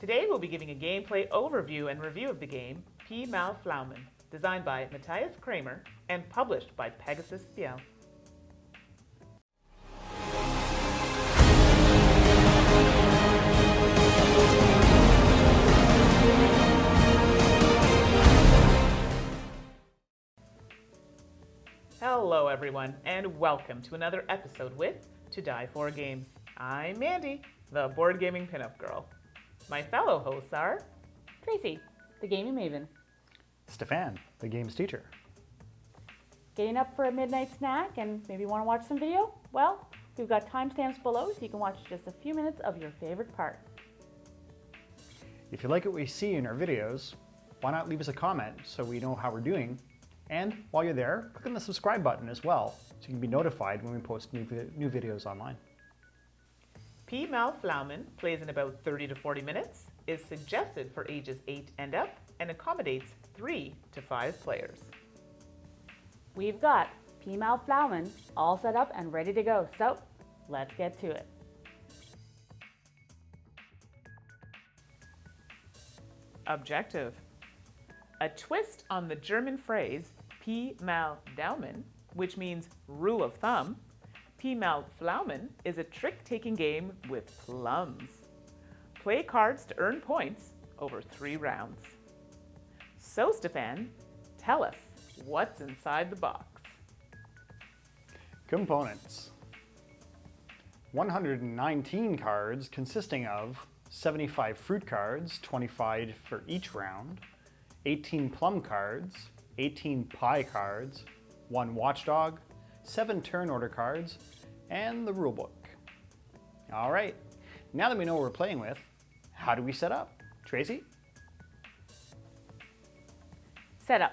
Today we'll be giving a gameplay overview and review of the game Pi Mal Pflaumen, designed by Matthias Cramer and published by Pegasus Spiele. Hello everyone, and welcome to another episode with To Die For Games. I'm Mandi, the board gaming pinup girl. My fellow hosts are Tracy, the gaming maven. Stephane, the games teacher. Getting up for a midnight snack and maybe want to watch some video? Well, we've got timestamps below so you can watch just a few minutes of your favorite part. If you like what we see in our videos, why not leave us a comment so we know how we're doing? And while you're there, click on the subscribe button as well so you can be notified when we post new videos online. Pi Mal Pflaumen plays in about 30 to 40 minutes, is suggested for ages 8 and up, and accommodates 3 to 5 players. We've got Pi Mal Pflaumen all set up and ready to go, so let's get to it. Objective. A twist on the German phrase Pi Mal Daumen, which means rule of thumb, Pi Mal Pflaumen is a trick-taking game with plums. Play cards to earn points over 3 rounds. So, Stephane, tell us what's inside the box. Components. 119 cards consisting of 75 fruit cards, 25 for each round, 18 plum cards, 18 pie cards, 1 watchdog, 7 turn order cards, and the rulebook. All right, now that we know what we're playing with, how do we set up? Tracy? Set up.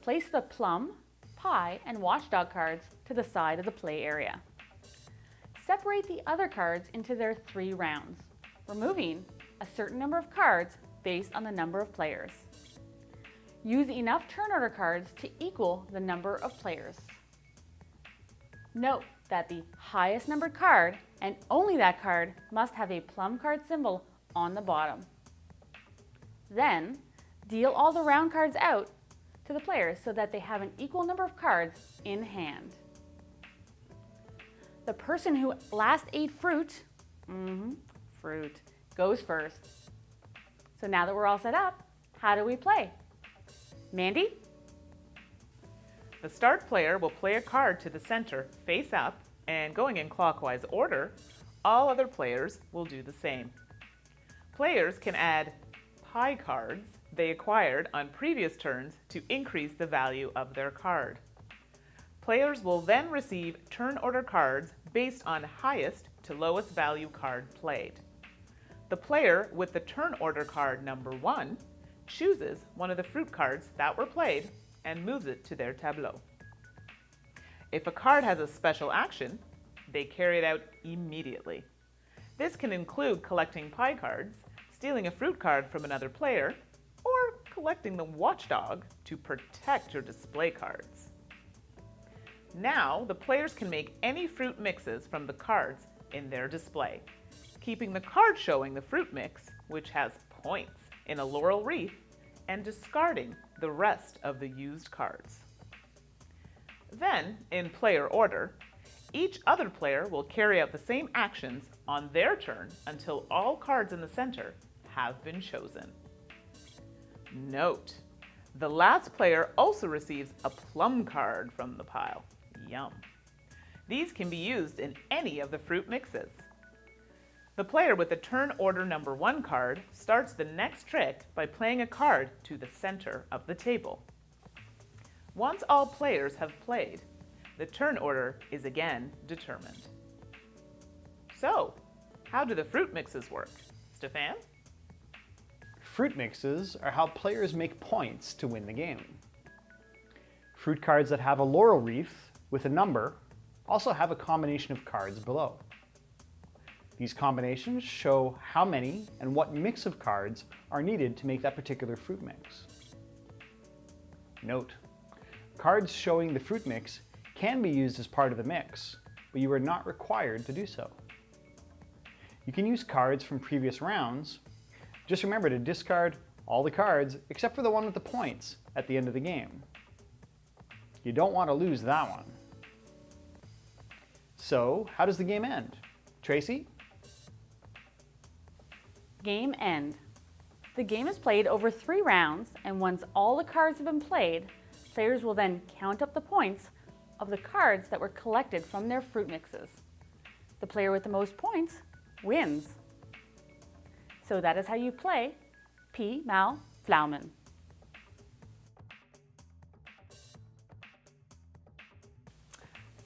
Place the plum, pie, and watchdog cards to the side of the play area. Separate the other cards into their 3 rounds, removing a certain number of cards based on the number of players. Use enough turn order cards to equal the number of players. Note that the highest numbered card, and only that card, must have a plum card symbol on the bottom. Then, deal all the round cards out to the players so that they have an equal number of cards in hand. The person who last ate fruit, goes first. So now that we're all set up, how do we play? Mandi? The start player will play a card to the center, face up, and going in clockwise order, all other players will do the same. Players can add pie cards they acquired on previous turns to increase the value of their card. Players will then receive turn order cards based on highest to lowest value card played. The player with the turn order card number 1 chooses one of the fruit cards that were played and moves it to their tableau. If a card has a special action, they carry it out immediately. This can include collecting pie cards, stealing a fruit card from another player, or collecting the watchdog to protect your display cards. Now, the players can make any fruit mixes from the cards in their display, keeping the card showing the fruit mix, which has points, in a laurel wreath, and discarding the rest of the used cards. Then, in player order, each other player will carry out the same actions on their turn until all cards in the center have been chosen. Note, the last player also receives a plum card from the pile. Yum. These can be used in any of the fruit mixes. The player with the turn order number 1 card starts the next trick by playing a card to the center of the table. Once all players have played, the turn order is again determined. So, how do the fruit mixes work? Stephane? Fruit mixes are how players make points to win the game. Fruit cards that have a laurel wreath with a number also have a combination of cards below. These combinations show how many and what mix of cards are needed to make that particular fruit mix. Note, cards showing the fruit mix can be used as part of the mix, but you are not required to do so. You can use cards from previous rounds Just remember to discard all the cards except for the one with the points at the end of the game. You don't want to lose that one. So, how does the game end? Tracy? Game end. The game is played over 3 rounds, and once all the cards have been played, players will then count up the points of the cards that were collected from their fruit mixes. The player with the most points wins. So that is how you play Pi Mal Pflaumen.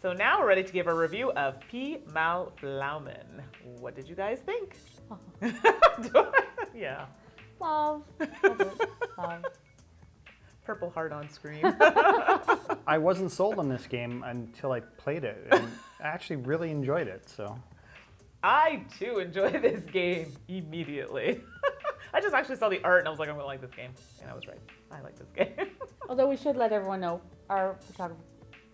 So now we're ready to give a review of Pi Mal Pflaumen. What did you guys think? Yeah. Love. Love. Purple heart on screen. I wasn't sold on this game until I played it, and I actually really enjoyed it, so. I too enjoyed this game immediately. I just actually saw the art and I was like, I'm gonna like this game. And I was right. I like this game. Although we should let everyone know, our photographer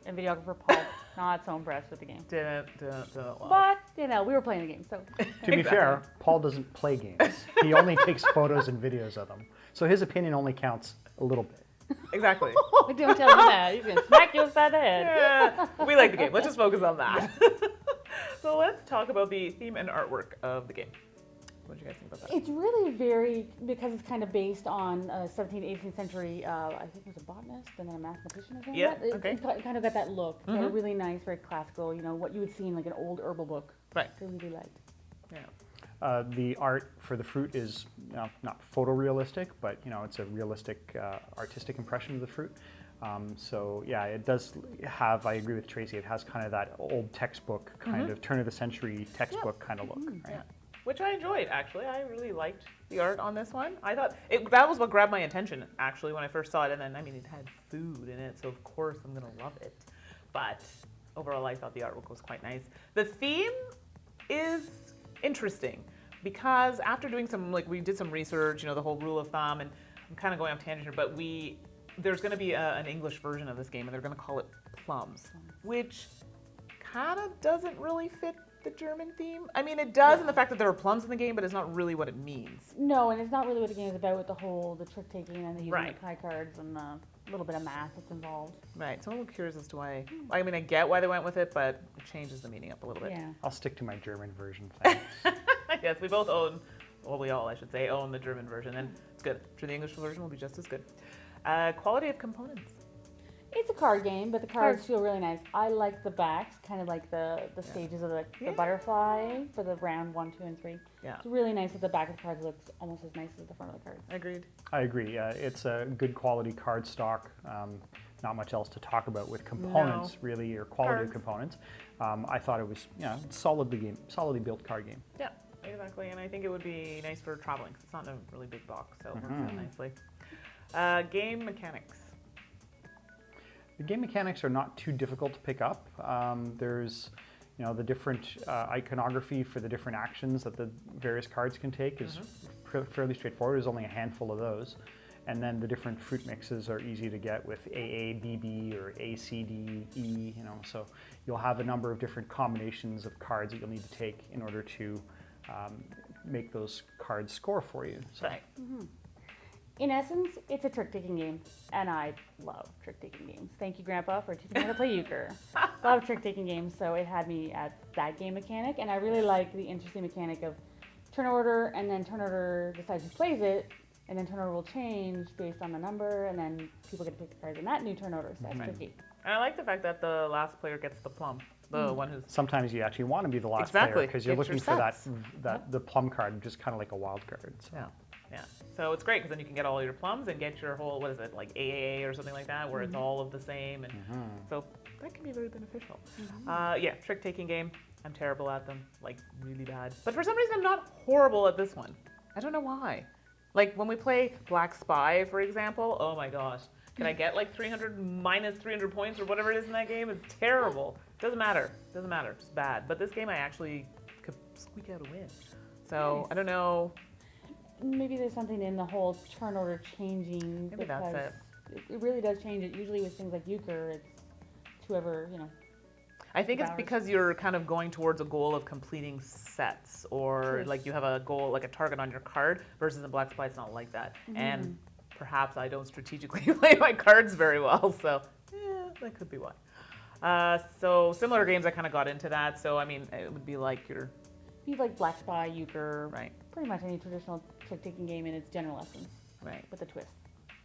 and videographer Paul not so impressed with the game. Didn't love. But, you know, we were playing the game, so. To be fair, Paul doesn't play games. He only takes photos and videos of them. So his opinion only counts a little bit. Exactly. Don't tell him that. He's going to smack you upside the head. Yeah, we like the game. Let's just focus on that. So let's talk about the theme and artwork of the game. What do you guys think about that? It's really very, because it's kind of based on 17th, 18th century, I think it was a botanist and then a mathematician or something Yeah, like that. okay. It's kind of got that look. They're really nice, very classical, you know, what you would see in like an old herbal book. Right. I really liked. Yeah. The art for the fruit is not photorealistic, but it's a realistic artistic impression of the fruit. So yeah, it does have, I agree with Tracy, it has kind of that old textbook kind of turn of the century textbook kind of look. Right? Yeah. Which I enjoyed, actually. I really liked the art on this one. I thought that was what grabbed my attention, actually, when I first saw it. And then, I mean, it had food in it, so of course I'm going to love it. But overall, I thought the artwork was quite nice. The theme is interesting because after doing we did some research, the whole rule of thumb, and I'm kind of going off tangent here, but there's going to be an English version of this game, and they're going to call it Plums, which kind of doesn't really fit the German theme. I mean, it does in the fact that there are plums in the game, but it's not really what it means. No, and it's not really what the game is about with the trick taking and the using Right. the pie cards and the little bit of math that's involved. Right, so I'm a little curious as to why. I mean, I get why they went with it, but it changes the meaning up a little bit. Yeah. I'll stick to my German version. Thanks. Yes, we both own, well, we all, I should say, own the German version, and it's good. I'm sure the English version will be just as good. Quality of components. It's a card game, but the cards feel really nice. I like the backs, kind of like the stages of the butterfly for the round 1, 2, and 3. Yeah. It's really nice that the back of the cards looks almost as nice as the front of the cards. Agreed. I agree. It's a good quality card stock. Not much else to talk about with components, really, or quality of components. I thought it was, solidly built card game. Yeah, exactly. And I think it would be nice for traveling 'cause it's not in a really big box, so it works out nicely. Game mechanics. The game mechanics are not too difficult to pick up. There's, the different iconography for the different actions that the various cards can take is fairly straightforward. There's only a handful of those. And then the different fruit mixes are easy to get with AA, BB, or ACD, E, so you'll have a number of different combinations of cards that you'll need to take in order to make those cards score for you. So. Right. In essence, it's a trick-taking game, and I love trick-taking games. Thank you, Grandpa, for teaching me how to play euchre. Love trick-taking games, so it had me at that game mechanic, and I really like the interesting mechanic of turn order, and then turn order decides who plays it, and then turn order will change based on the number, and then people get to pick the cards in that new turn order, so that's tricky. And I like the fact that the last player gets the plum, the one who's... Sometimes you actually want to be the last Exactly. player because you're Get your looking for sets. the plum card, just kind of like a wild card. So. Yeah. Yeah. So it's great because then you can get all your plums and get your whole, what is it, like AAA or something like that, where it's all of the same. And so that can be very beneficial. Yeah, trick-taking game. I'm terrible at them, like really bad. But for some reason, I'm not horrible at this one. I don't know why. Like when we play Black Spy, for example, oh my gosh. Can I get like 300 minus 300 points or whatever it is in that game? It's terrible. Doesn't matter. Doesn't matter. It's bad. But this game, I actually could squeak out a win. So I don't know. Maybe there's something in the whole turn order changing. Maybe that's it really does change it. Usually with things like euchre, it's whoever, I think it's Hours. because you're kind of going towards a goal of completing sets, or True. like you have a goal, like a target on your card, versus in Black Spy, it's not like that. And perhaps I don't strategically play my cards very well, so that could be why. So similar games, I kind of got into that. So I mean, it would be like your You like Black Spy, Euchre, right, pretty much any traditional trick-taking game in its general essence, right, with a twist.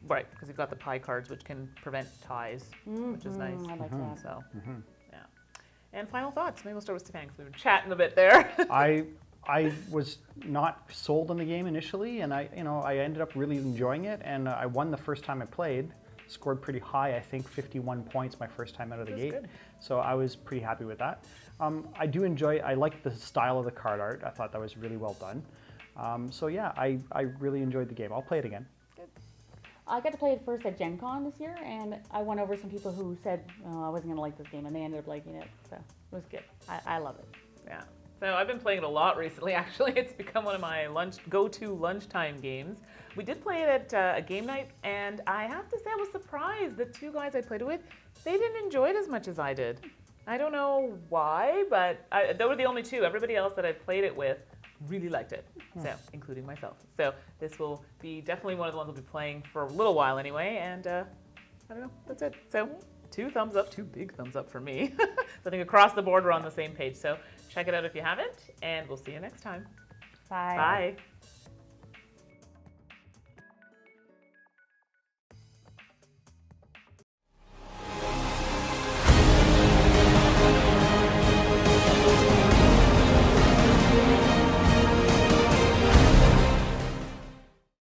right, because you've got the pie cards, which can prevent ties, which is nice. I like that. So yeah. And final thoughts. Maybe we'll start with Stephane, because we've been chatting a bit there. I was not sold on the game initially, and I ended up really enjoying it, and I won the first time I played. Scored pretty high, I think 51 points my first time out of the gate. Good. So I was pretty happy with that. I like the style of the card art. I thought that was really well done. So yeah, I really enjoyed the game. I'll play it again. I got to play it first at Gen Con this year, and I won over some people who said, oh, I wasn't going to like this game, and they ended up liking it. So it was good. I love it. Yeah. So I've been playing it a lot recently. Actually, it's become one of my go-to lunchtime games. We did play it at a game night, and I have to say I was surprised. The two guys I played it with, they didn't enjoy it as much as I did. I don't know why, but they were the only two. Everybody else that I played it with really liked it, so including myself. So this will be definitely one of the ones we'll be playing for a little while anyway, and I don't know, that's it. So 2 thumbs up, 2 big thumbs up for me. So I think across the board we're on the same page. So check it out if you haven't, and we'll see you next time. Bye. Bye.